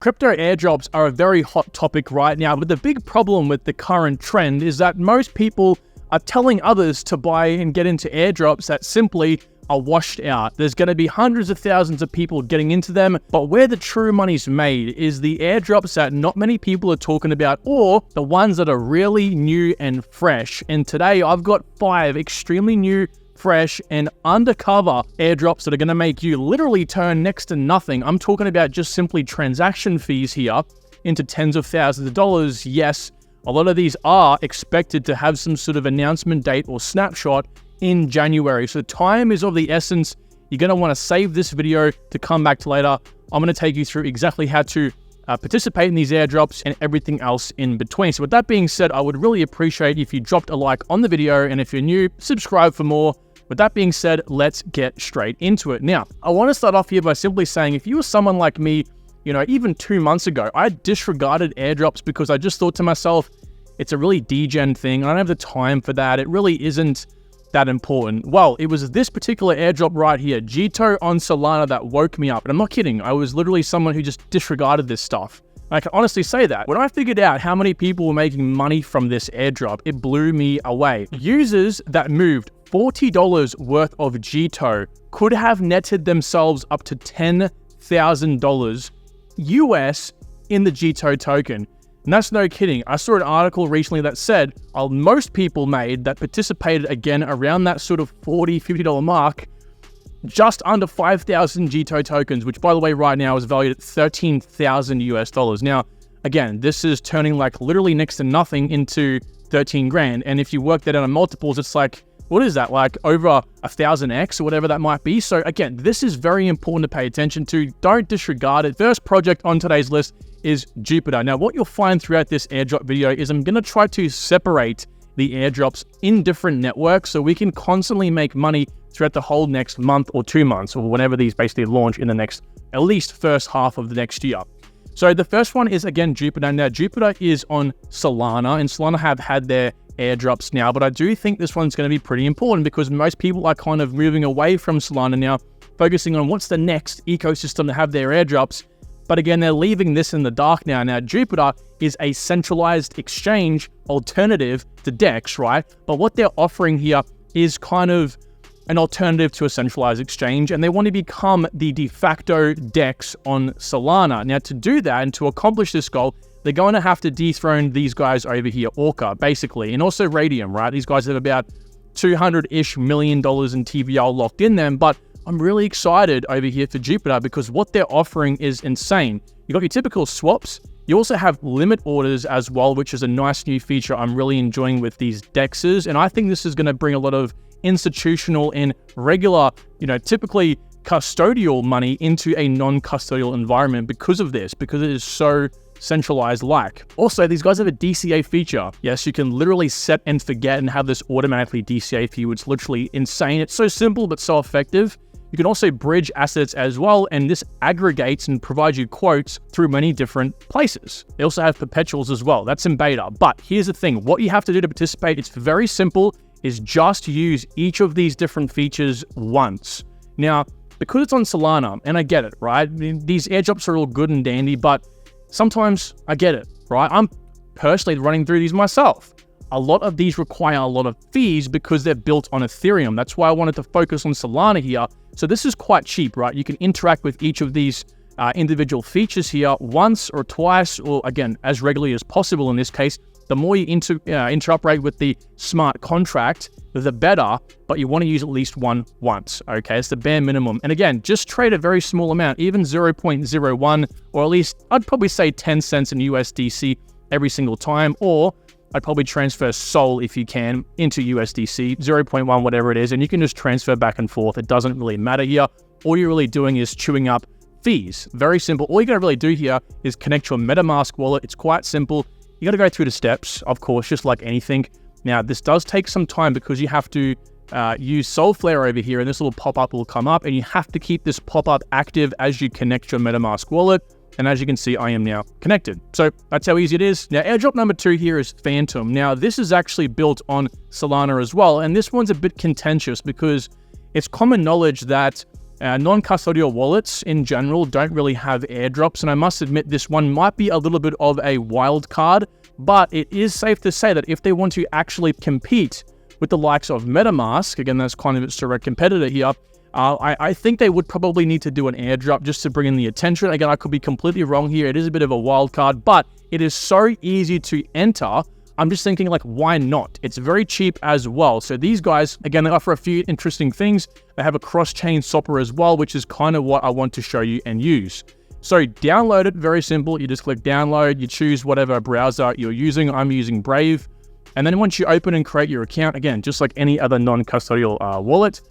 Crypto airdrops are a very hot topic right now, but the big problem with the current trend is that most people are telling others to buy and get into airdrops that simply are washed out. There's going to be hundreds of thousands of people getting into them, but where the true money's made is the airdrops that not many people are talking about, or the ones that are really new and fresh. And today I've got 5 extremely new, fresh, and undercover airdrops that are going to make you literally turn next to nothing. I'm talking about just simply transaction fees here into tens of thousands of dollars. Yes, a lot of these are expected to have some sort of announcement date or snapshot in January. So time is of the essence. You're going to want to save this video to come back to later. I'm going to take you through exactly how to participate in these airdrops and everything else in between. So with that being said, I would really appreciate if you dropped a like on the video, and if you're new, subscribe for more. With that being said, let's get straight into it. Now, I want to start off here by simply saying, if you were someone like me, even 2 months ago, I disregarded airdrops because I just thought to myself, it's a really degen thing. I don't have the time for that. It really isn't that important. Well, it was this particular airdrop right here, Jito on Solana, that woke me up. And I'm not kidding. I was literally someone who just disregarded this stuff. I can honestly say that. When I figured out how many people were making money from this airdrop, it blew me away. Users that moved $40 worth of Jito could have netted themselves up to $10,000 US in the Jito token. And that's no kidding. I saw an article recently that said most people made that participated again around that sort of $40, $50 mark, just under 5,000 Jito tokens, which by the way, right now is valued at 13,000 US dollars. Now, again, this is turning like literally next to nothing into 13 grand. And if you work that out on multiples, it's like, what is that? Like over 1,000x or whatever that might be. So again, this is very important to pay attention to. Don't disregard it. First project on today's list is Jupiter. Now, what you'll find throughout this airdrop video is I'm going to try to separate the airdrops in different networks so we can constantly make money throughout the whole next month or 2 months, or whenever these basically launch in the next, at least first half of the next year. So the first one is, again, Jupiter. Now, Jupiter is on Solana, and Solana have had their airdrops now, but I do think this one's going to be pretty important because most people are kind of moving away from Solana now, focusing on what's the next ecosystem to have their airdrops. But again, they're leaving this in the dark now. Now, Jupiter is a centralized exchange alternative to DEX, right? But what they're offering here is kind of an alternative to a centralized exchange, and they want to become the de facto DEX on Solana. Now, to do that and to accomplish this goal, they're going to have to dethrone these guys over here, Orca, basically, and also Radium, right? These guys have about $200-ish million in TVL locked in them, but I'm really excited over here for Jupiter because what they're offering is insane. You got your typical swaps. You also have limit orders as well, which is a nice new feature I'm really enjoying with these DEXs, and I think this is going to bring a lot of institutional and regular, typically custodial money into a non-custodial environment because of this, because it is so centralized like. Also, these guys have a DCA feature. Yes, you can literally set and forget and have this automatically DCA for you. It's literally insane. It's so simple, but so effective. You can also bridge assets as well, and this aggregates and provides you quotes through many different places. They also have perpetuals as well. That's in beta. But here's the thing. What you have to do to participate, it's very simple, is just use each of these different features once. Now, because it's on Solana, and I get it, right? These airdrops are all good and dandy, but sometimes I get it, right? I'm personally running through these myself. A lot of these require a lot of fees because they're built on Ethereum. That's why I wanted to focus on Solana here. So this is quite cheap, right? You can interact with each of these individual features here once or twice, or again, as regularly as possible in this case. The more you interoperate with the smart contract, the better, but you want to use at least one once, okay? It's the bare minimum. And again, just trade a very small amount, even 0.01, or at least I'd probably say 10 cents in USDC every single time, or I'd probably transfer SOL if you can into USDC, 0.1, whatever it is, and you can just transfer back and forth. It doesn't really matter here. All you're really doing is chewing up fees. Very simple. All you gotta really do here is connect your MetaMask wallet. It's quite simple. You got to go through the steps, of course, just like anything. Now, this does take some time because you have to use Solflare over here, and this little pop-up will come up, and you have to keep this pop-up active as you connect your MetaMask wallet. And as you can see, I am now connected. So that's how easy it is. Now, airdrop number 2 here is Phantom. Now, this is actually built on Solana as well, and this one's a bit contentious because it's common knowledge that Non-custodial wallets in general don't really have airdrops, and I must admit this one might be a little bit of a wild card, but it is safe to say that if they want to actually compete with the likes of MetaMask, again, that's kind of its direct competitor here, I think they would probably need to do an airdrop just to bring in the attention. Again, I could be completely wrong here. It is a bit of a wild card, but it is so easy to enter. I'm just thinking, like, why not? It's very cheap as well. So these guys, again, they offer a few interesting things. They have a cross-chain swapper as well, which is kind of what I want to show you and use. So download it, very simple. You just click download, you choose whatever browser you're using. I'm using Brave. And then once you open and create your account, again, just like any other non-custodial wallet,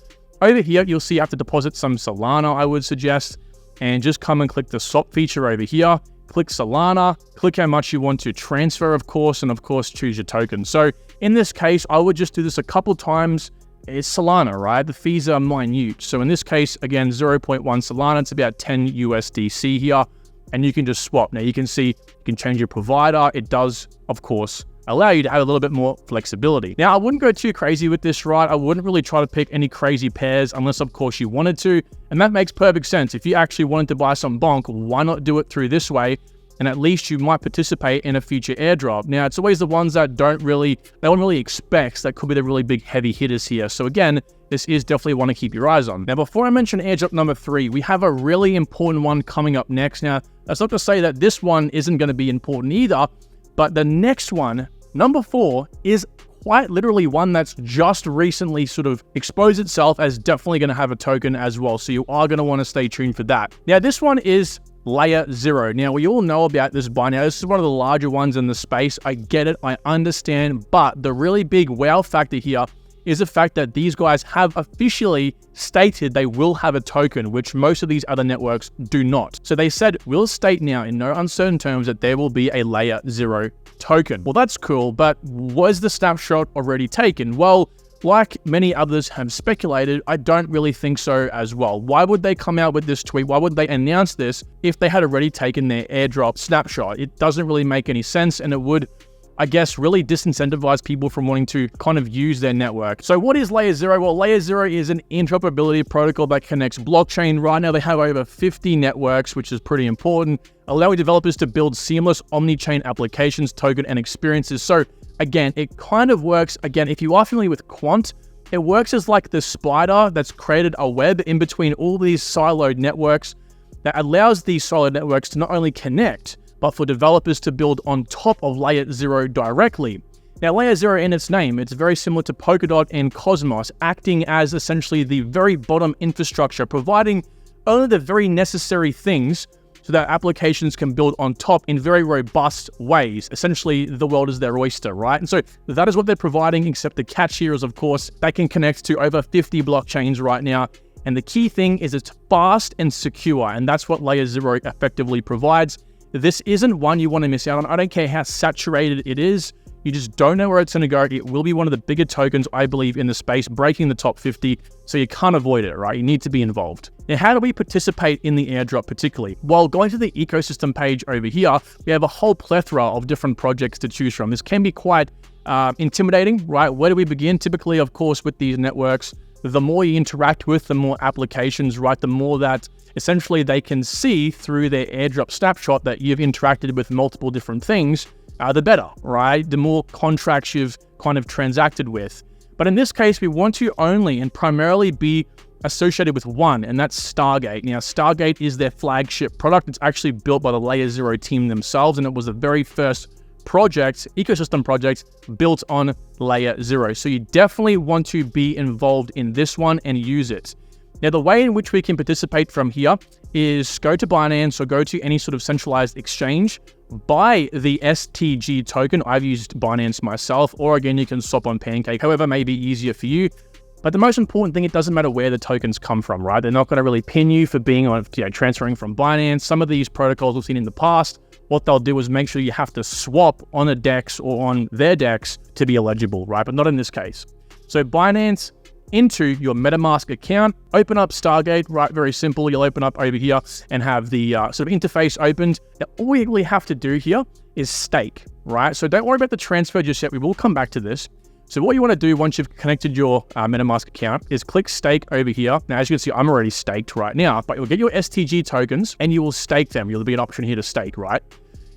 over here, you'll see you have to deposit some Solana, I would suggest, and just come and click the swap feature over here. Click Solana, click how much you want to transfer, of course, and of course, choose your token. So in this case, I would just do this a couple times. It's Solana, right? The fees are minute. So in this case, again, 0.1 Solana, it's about 10 USDC here, and you can just swap. Now you can see, you can change your provider. It does, of course, allow you to have a little bit more flexibility. Now, I wouldn't go too crazy with this, right? I wouldn't really try to pick any crazy pairs unless, of course, you wanted to. And that makes perfect sense. If you actually wanted to buy some bonk, why not do it through this way? And at least you might participate in a future airdrop. Now, it's always the ones that no one really expects that could be the really big heavy hitters here. So again, this is definitely one to keep your eyes on. Now, before I mention airdrop number 3, we have a really important one coming up next. Now, that's not to say that this one isn't going to be important either, but the next one, number 4, is quite literally one that's just recently sort of exposed itself as definitely going to have a token as well. So you are going to want to stay tuned for that. Now, this one is Layer 0. Now, we all know about this by now. This is one of the larger ones in the space. I get it. I understand. But the really big wow factor here is the fact that these guys have officially stated they will have a token, which most of these other networks do not. So they said, we'll state now in no uncertain terms that there will be a Layer 0 token. Well, that's cool, but was the snapshot already taken? Well, like many others have speculated, I don't really think so as well. Why would they come out with this tweet? Why would they announce this if they had already taken their airdrop snapshot? It doesn't really make any sense, and it would, I guess, really disincentivize people from wanting to kind of use their network. So what is Layer 0? Well, Layer 0 is an interoperability protocol that connects blockchain. Right now, they have over 50 networks, which is pretty important, allowing developers to build seamless omni-chain applications, token, and experiences. So again, it kind of works, again, if you are familiar with Quant, it works as like the spider that's created a web in between all these siloed networks that allows these siloed networks to not only connect, but for developers to build on top of Layer 0 directly. Now, Layer 0 in its name, it's very similar to Polkadot and Cosmos, acting as essentially the very bottom infrastructure, providing only the very necessary things so that applications can build on top in very robust ways. Essentially, the world is their oyster, right? And so that is what they're providing, except the catch here is, of course, they can connect to over 50 blockchains right now. And the key thing is it's fast and secure, and that's what Layer 0 effectively provides. This isn't one you want to miss out on. I don't care how saturated it is. You just don't know where it's going to go. It will be one of the bigger tokens, I believe, in the space, breaking the top 50. So you can't avoid it, right? You need to be involved. Now, how do we participate in the airdrop particularly? Well, going to the ecosystem page over here, we have a whole plethora of different projects to choose from. This can be quite intimidating, right? Where do we begin? Typically, of course, with these networks, the more you interact with, the more applications, right? The more that essentially they can see through their airdrop snapshot that you've interacted with multiple different things, the better, right? The more contracts you've kind of transacted with. But in this case, we want to only and primarily be associated with one, and that's Stargate. Now, Stargate is their flagship product. It's actually built by the Layer 0 team themselves, and it was the very first ecosystem project built on Layer 0. So you definitely want to be involved in this one and use it. Now, the way in which we can participate from here is go to Binance or go to any sort of centralized exchange, buy the STG token. I've used Binance myself, or again, you can swap on Pancake, however may be easier for you. But the most important thing, it doesn't matter where the tokens come from, right? They're not going to really pin you for being on, transferring from Binance. Some of these protocols we've seen in the past, what they'll do is make sure you have to swap on a DEX or on their DEX to be eligible, right? But not in this case. So Binance into your MetaMask account, open up Stargate, right? Very simple. You'll open up over here and have the sort of interface opened. Now, all we really have to do here is stake, right? So don't worry about the transfer just yet. We will come back to this. So what you want to do once you've connected your MetaMask account is click stake over here. Now, as you can see, I'm already staked right now, but you'll get your STG tokens and you will stake them. You'll be an option here to stake, right?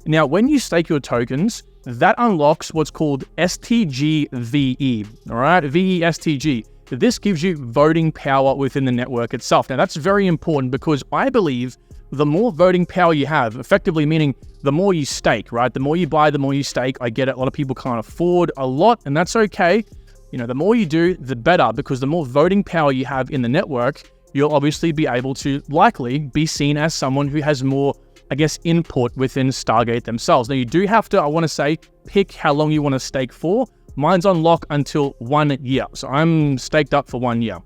Now, when you stake your tokens, that unlocks what's called STG VE, all right? VE STG. This gives you voting power within the network itself. Now, that's very important because I believe the more voting power you have, effectively meaning the more you stake, right? The more you buy, the more you stake. I get it. A lot of people can't afford a lot, and that's okay. You know, the more you do, the better, because the more voting power you have in the network, you'll obviously be able to likely be seen as someone who has more, I guess, input within Stargate themselves. Now, you do have to, I want to say, pick how long you want to stake for. Mine's on lock until 1 year. So I'm staked up for 1 year.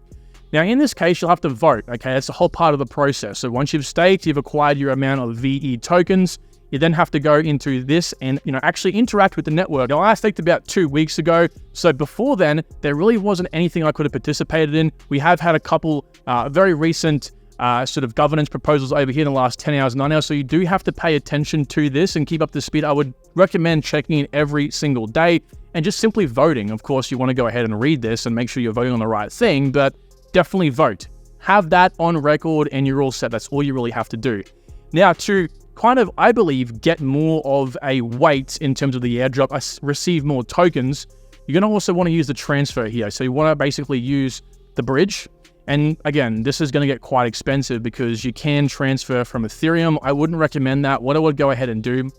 Now, in this case, you'll have to vote, okay? That's the whole part of the process. So once you've staked, you've acquired your amount of VE tokens, you then have to go into this and, actually interact with the network. Now, I staked about 2 weeks ago. So before then, there really wasn't anything I could have participated in. We have had a couple very recent sort of governance proposals over here in the last 10 hours, 9 hours. So you do have to pay attention to this and keep up the speed. I would recommend checking in every single day and just simply voting. Of course, you want to go ahead and read this and make sure you're voting on the right thing, but definitely vote. Have that on record and you're all set. That's all you really have to do. Now, to kind of, I believe, get more of a weight in terms of the airdrop, receive more tokens, you're going to also want to use the transfer here. So you want to basically use the bridge. And again, this is going to get quite expensive because you can transfer from Ethereum. I wouldn't recommend that. What I would go ahead and do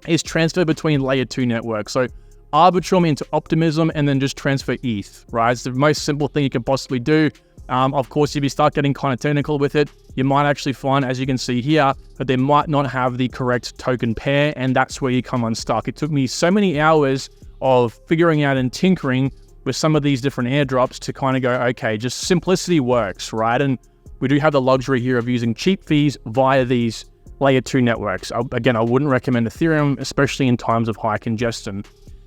is transfer between layer 2 networks. So Arbitrum into Optimism and then just transfer ETH, right? It's the most simple thing you can possibly do. Of course, if you start getting kind of technical with it, you might actually find, as you can see here, that they might not have the correct token pair, and that's where you come unstuck. It took me so many hours of figuring out and tinkering with some of these different airdrops to kind of go, okay, just simplicity works, right? And we do have the luxury here of using cheap fees via these layer 2 networks. Again, I wouldn't recommend Ethereum, especially in times of high congestion.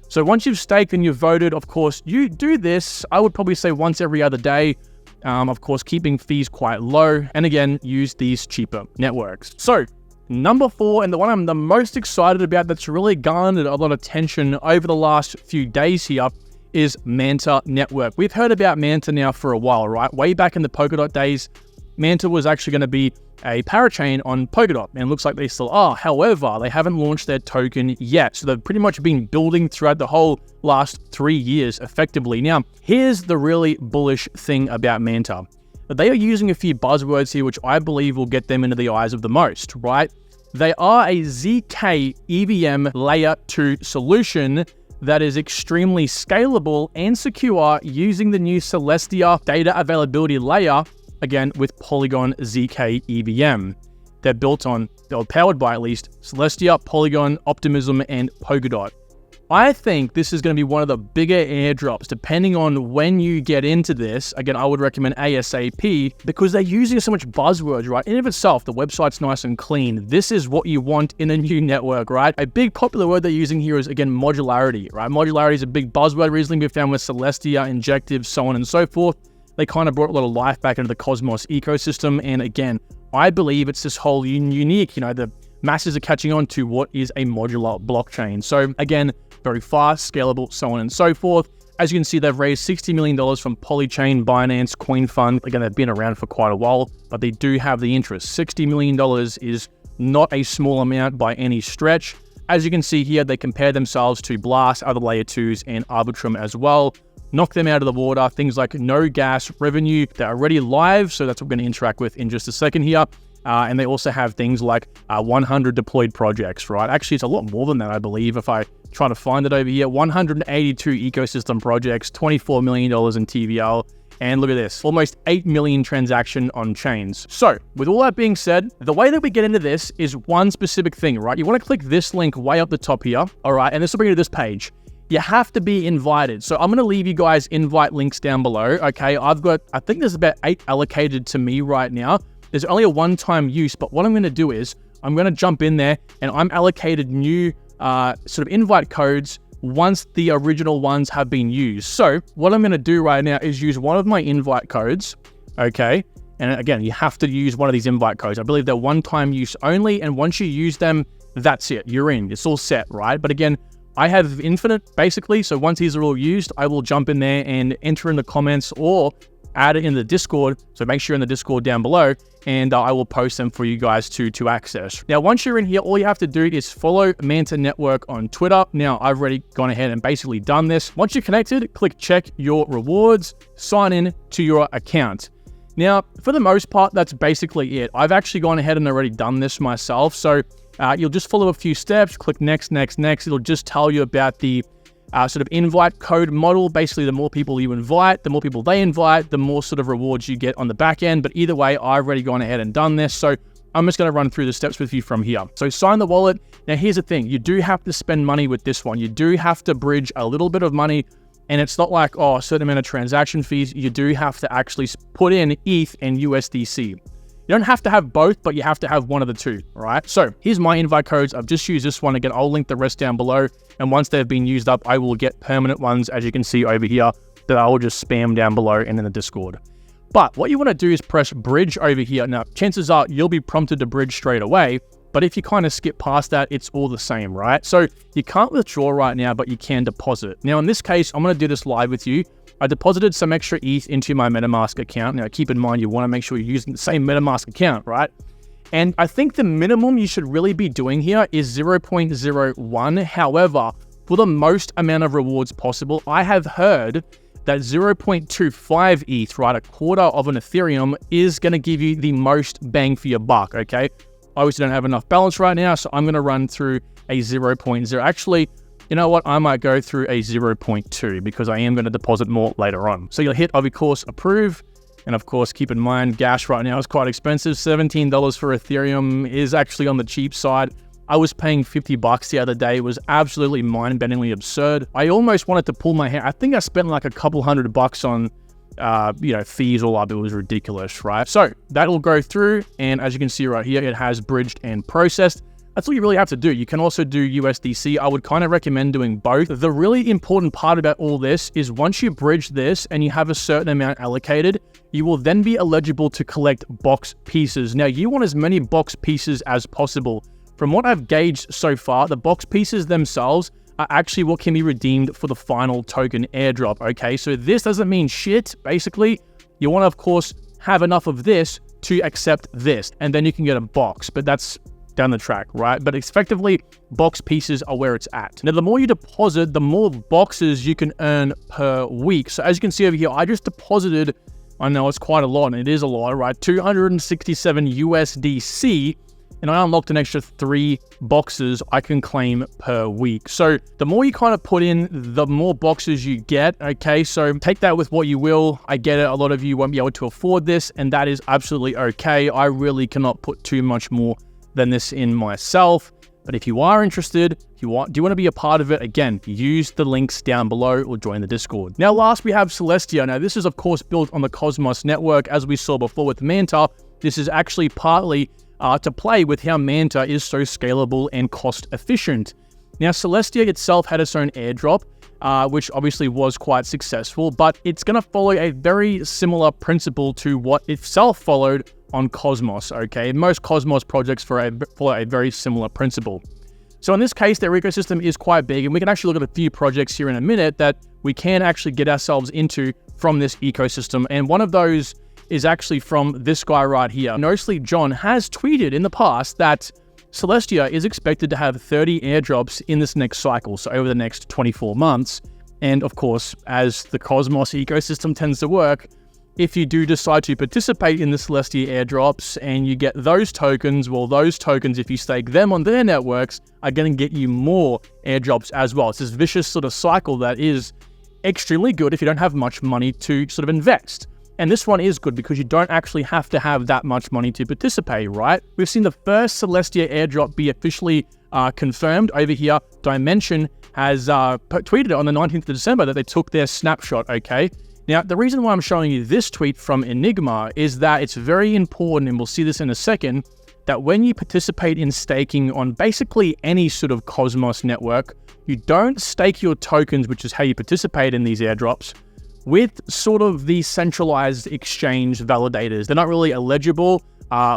So once you've staked and you've voted, of course, you do this, I would probably say once every other day, of course, keeping fees quite low. And again, use these cheaper networks. So number 4, and the one I'm the most excited about that's really garnered a lot of attention over the last few days here, is Manta Network. We've heard about Manta now for a while, right? Way back in the Polkadot days, Manta was actually going to be a parachain on Polkadot, and it looks like they still are. However, they haven't launched their token yet. So they've pretty much been building throughout the whole last 3 years effectively. Now, here's the really bullish thing about Manta. They are using a few buzzwords here, which I believe will get them into the eyes of the most, right? They are a ZK EVM layer 2 solution that is extremely scalable and secure using the new Celestia data availability layer, again, with Polygon ZK EVM. They're powered by at least Celestia, Polygon, Optimism, and Polkadot. I think this is going to be one of the bigger airdrops, depending on when you get into this. Again, I would recommend ASAP because they're using so much buzzwords, right? In and of itself, the website's nice and clean. This is what you want in a new network, right? A big popular word they're using here is, again, modularity, right? Modularity is a big buzzword recently been found with Celestia, Injective, so on and so forth. They kind of brought a lot of life back into the Cosmos ecosystem. And again, I believe it's this whole unique, the masses are catching on to what is a modular blockchain. So again, very fast, scalable, so on and so forth. As you can see, they've raised $60 million from Polychain, Binance, Coin Fund. Again, they've been around for quite a while, but they do have the interest. $60 million is not a small amount by any stretch. As you can see here, they compare themselves to Blast, other layer 2s, and Arbitrum as well. Knock them out of the water. Things like no gas revenue, they're already live, so that's what we're going to interact with in just a second here. And they also have things like 100 deployed projects, right? Actually, it's a lot more than that, I believe, if I try to find it over here. 182 ecosystem projects, $24 million in TVL, and look at this, almost 8 million transaction on chains. So, with all that being said, the way that we get into this is one specific thing, right? You want to click this link way up the top here, all right? And this will bring you to this page. You have to be invited. So I'm going to leave you guys invite links down below, okay? I think there's about 8 allocated to me right now. There's only a one-time use, but what I'm going to do is I'm going to jump in there and I'm allocated new sort of invite codes once the original ones have been used. So what I'm going to do right now is use one of my invite codes, okay? And again, you have to use one of these invite codes. I believe they're one-time use only, and once you use them, that's it. You're in. It's all set, right? But again, I have infinite, basically. So once these are all used, I will jump in there and enter in the comments or add it in the Discord. So make sure you're in the Discord down below, and I will post them for you guys to access. Now, once you're in here, all you have to do is follow Manta Network on Twitter. Now, I've already gone ahead and basically done this. Once you're connected, click check your rewards, sign in to your account. Now, for the most part, that's basically it. I've actually gone ahead and already done this myself. So you'll just follow a few steps, click next, next, next. It'll just tell you about the sort of invite code model. Basically, the more people you invite, the more people they invite, the more sort of rewards you get on the back end. But either way, I've already gone ahead and done this. So I'm just going to run through the steps with you from here. So sign the wallet. Now, here's the thing. You do have to spend money with this one. You do have to bridge a little bit of money. And it's not like, oh, a certain amount of transaction fees. You do have to actually put in ETH and USDC. You don't have to have both, but you have to have one of the two, all right? So here's my invite codes. I've just used this one. Again, I'll link the rest down below. And once they've been used up, I will get permanent ones, as you can see over here, that I will just spam down below and in the Discord. But what you want to do is press bridge over here. Now, chances are you'll be prompted to bridge straight away. But if you kind of skip past that, it's all the same, right? So you can't withdraw right now, but you can deposit. Now, in this case, I'm going to do this live with you. I deposited some extra ETH into my MetaMask account. Now, keep in mind, you want to make sure you're using the same MetaMask account, right? And I think the minimum you should really be doing here is 0.01. However, for the most amount of rewards possible, I have heard that 0.25 ETH, right, a quarter of an Ethereum, is going to give you the most bang for your buck, okay? I obviously don't have enough balance right now, so I'm going to run through a 0.0. Actually, you know what? I might go through a 0.2 because I am going to deposit more later on. So you'll hit, of course, approve. And of course, keep in mind, gas right now is quite expensive. $17 for Ethereum is actually on the cheap side. I was paying $50 the other day. It was absolutely mind-bendingly absurd. I almost wanted to pull my hair. I think I spent like a couple $100 on fees all up. It was ridiculous, right? So that'll go through. And as you can see right here, it has bridged and processed. That's all you really have to do. You can also do USDC. I would kind of recommend doing both. The really important part about all this is once you bridge this and you have a certain amount allocated, you will then be eligible to collect box pieces. Now, you want as many box pieces as possible. From what I've gauged so far, the box pieces themselves are actually what can be redeemed for the final token airdrop, okay? So this doesn't mean shit. Basically, you want to, of course, have enough of this to accept this, and then you can get a box, but that's down the track, right? But effectively, box pieces are where it's at. Now, the more you deposit, the more boxes you can earn per week. So as you can see over here, I just deposited, I know it's quite a lot, and it is a lot, right? 267 USDC, and I unlocked an extra 3 boxes I can claim per week. So the more you kind of put in, the more boxes you get, okay? So take that with what you will. I get it, a lot of you won't be able to afford this, and that is absolutely okay. I really cannot put too much more than this in myself. But if you are interested, do you want to be a part of it, again, use the links down below or join the Discord. Now, last we have Celestia. Now, this is of course built on the Cosmos network, as we saw before with Manta. This is actually partly to play with how Manta is so scalable and cost efficient. Now, Celestia itself had its own airdrop, which obviously was quite successful, but it's going to follow a very similar principle to what itself followed on Cosmos, okay? Most Cosmos projects follow a very similar principle. So in this case, their ecosystem is quite big, and we can actually look at a few projects here in a minute that we can actually get ourselves into from this ecosystem. And one of those is actually from this guy right here. No Sleep John has tweeted in the past that Celestia is expected to have 30 airdrops in this next cycle, so over the next 24 months. And of course, as the Cosmos ecosystem tends to work, if you do decide to participate in the Celestia airdrops and you get those tokens, well, those tokens, if you stake them on their networks, are going to get you more airdrops as well. It's this vicious sort of cycle that is extremely good if you don't have much money to sort of invest. And this one is good because you don't actually have to have that much money to participate, right? We've seen the first Celestia airdrop be officially confirmed over here. Dimension has tweeted on the 19th of December that they took their snapshot, okay? Now, the reason why I'm showing you this tweet from Enigma is that it's very important, and we'll see this in a second, that when you participate in staking on basically any sort of Cosmos network, you don't stake your tokens, which is how you participate in these airdrops, with sort of the centralized exchange validators. They're not really eligible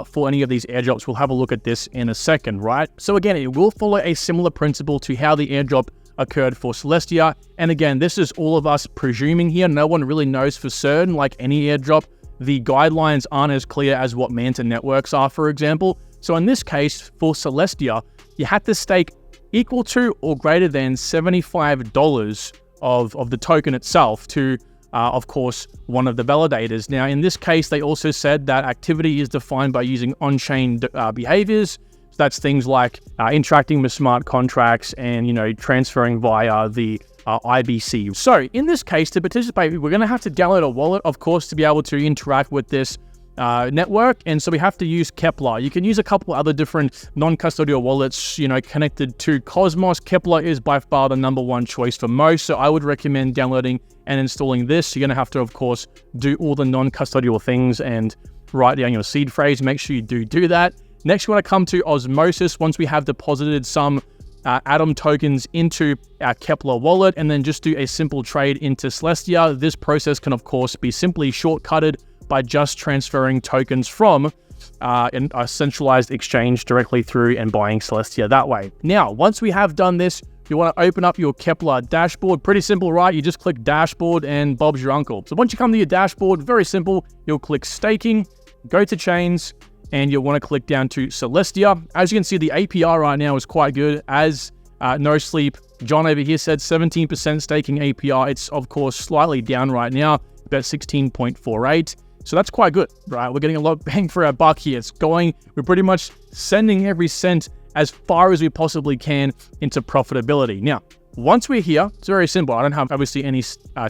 for any of these airdrops. We'll have a look at this in a second, right? So again, it will follow a similar principle to how the airdrop occurred for Celestia. And again, this is all of us presuming here. No one really knows for certain. Like any airdrop, the guidelines aren't as clear as what Manta Networks are, for example. So in this case, for Celestia, you had to stake equal to or greater than $75 of the token itself to, of course, one of the validators. Now, in this case, they also said that activity is defined by using on-chain behaviors. So that's things like interacting with smart contracts and, transferring via the IBC. So in this case, to participate, we're going to have to download a wallet, of course, to be able to interact with this network. And so we have to use Kepler. You can use a couple other different non-custodial wallets, connected to Cosmos. Kepler is by far the #1 choice for most. So I would recommend downloading and installing this. You're going to have to, of course, do all the non-custodial things and write down your seed phrase. Make sure you do that. Next, we want to come to Osmosis once we have deposited some Atom tokens into our Kepler wallet, and then just do a simple trade into Celestia. This process can, of course, be simply shortcutted by just transferring tokens from a centralized exchange directly through and buying Celestia that way. Now, once we have done this, you want to open up your Kepler dashboard. Pretty simple, right? You just click dashboard and Bob's your uncle. So once you come to your dashboard, very simple, you'll click staking, go to chains, and you'll want to click down to Celestia. As you can see, the APR right now is quite good. As No Sleep John over here said, 17% staking APR. It's, of course, slightly down right now, about 16.48. So that's quite good, right? We're getting a lot bang for our buck here. We're pretty much sending every cent as far as we possibly can into profitability. Now, once we're here, it's very simple. I don't have, obviously, any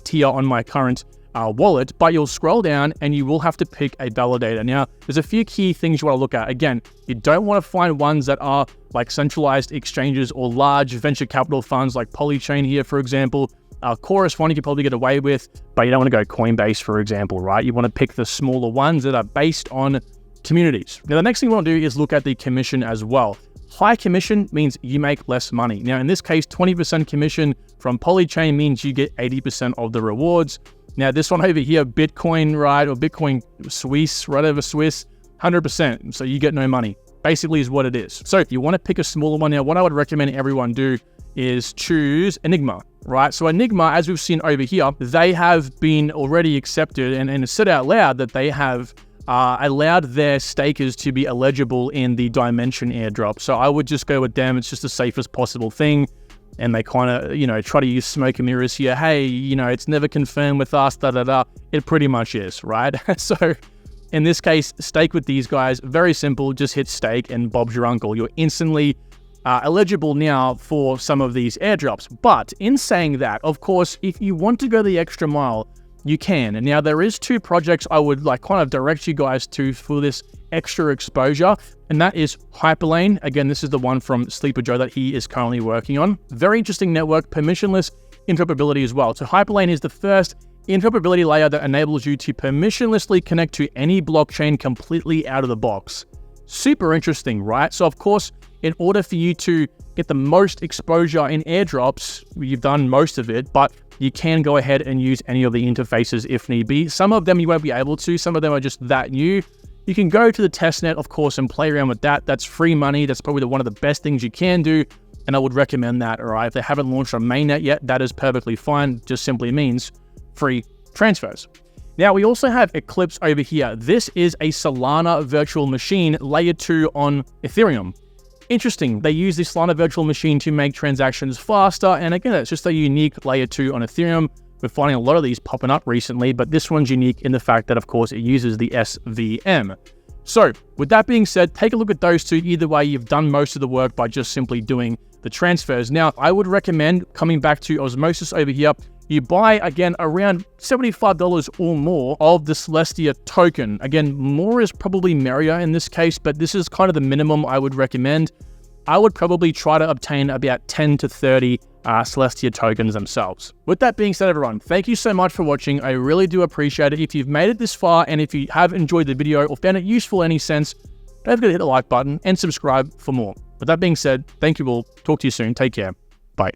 tier on my current wallet, but you'll scroll down and you will have to pick a validator. Now, there's a few key things you want to look at. Again, you don't want to find ones that are like centralized exchanges or large venture capital funds like Polychain here, for example. Chorus one you could probably get away with, but you don't want to go Coinbase, for example, right? You want to pick the smaller ones that are based on communities. Now, the next thing you want to do is look at the commission as well. High commission means you make less money. Now, in this case, 20% commission from Polychain means you get 80% of the rewards. Now, this one over here, Bitcoin, right, or Bitcoin Swiss, whatever Swiss, 100%. So you get no money, basically is what it is. So if you want to pick a smaller one, now what I would recommend everyone do is choose Enigma, right? So Enigma, as we've seen over here, they have been already accepted and said out loud that they have allowed their stakers to be eligible in the Dimension airdrop. So I would just go with them. It's just the safest possible thing. And they kind of, try to use smoke and mirrors here. Hey, it's never confirmed with us, da-da-da. It pretty much is, right? So in this case, stake with these guys. Very simple. Just hit stake and Bob's your uncle. You're instantly eligible now for some of these airdrops. But in saying that, of course, if you want to go the extra mile, you can. And now there is 2 projects I would kind of direct you guys to for this extra exposure, and that is Hyperlane. Again, this is the one from Sleeper Joe that he is currently working on. Very interesting network, permissionless interoperability as well. So Hyperlane is the first interoperability layer that enables you to permissionlessly connect to any blockchain completely out of the box. Super interesting, right? So of course, in order for you to get the most exposure in airdrops, you've done most of it, but you can go ahead and use any of the interfaces if need be. Some of them you won't be able to, some of them are just that new. You can go to the testnet, of course, and play around with that. That's free money. That's probably one of the best things you can do, and I would recommend that, all right? If they haven't launched on mainnet yet, that is perfectly fine. Just simply means free transfers. Now, we also have Eclipse over here. This is a Solana virtual machine, layer 2 on Ethereum. Interesting. They use this Solana virtual machine to make transactions faster, and again, it's just a unique layer 2 on Ethereum. We're finding a lot of these popping up recently, but this one's unique in the fact that, of course, it uses the SVM. So with that being said, take a look at those 2. Either way, you've done most of the work by just simply doing the transfers. Now, I would recommend coming back to Osmosis over here. You buy, again, around $75 or more of the Celestia token. Again, more is probably merrier in this case, but this is kind of the minimum I would recommend. I would probably try to obtain about 10 to 30 Celestia tokens themselves. With that being said, everyone, thank you so much for watching. I really do appreciate it. If you've made it this far, and if you have enjoyed the video or found it useful in any sense, don't forget to hit the like button and subscribe for more. With that being said, thank you all. Talk to you soon. Take care.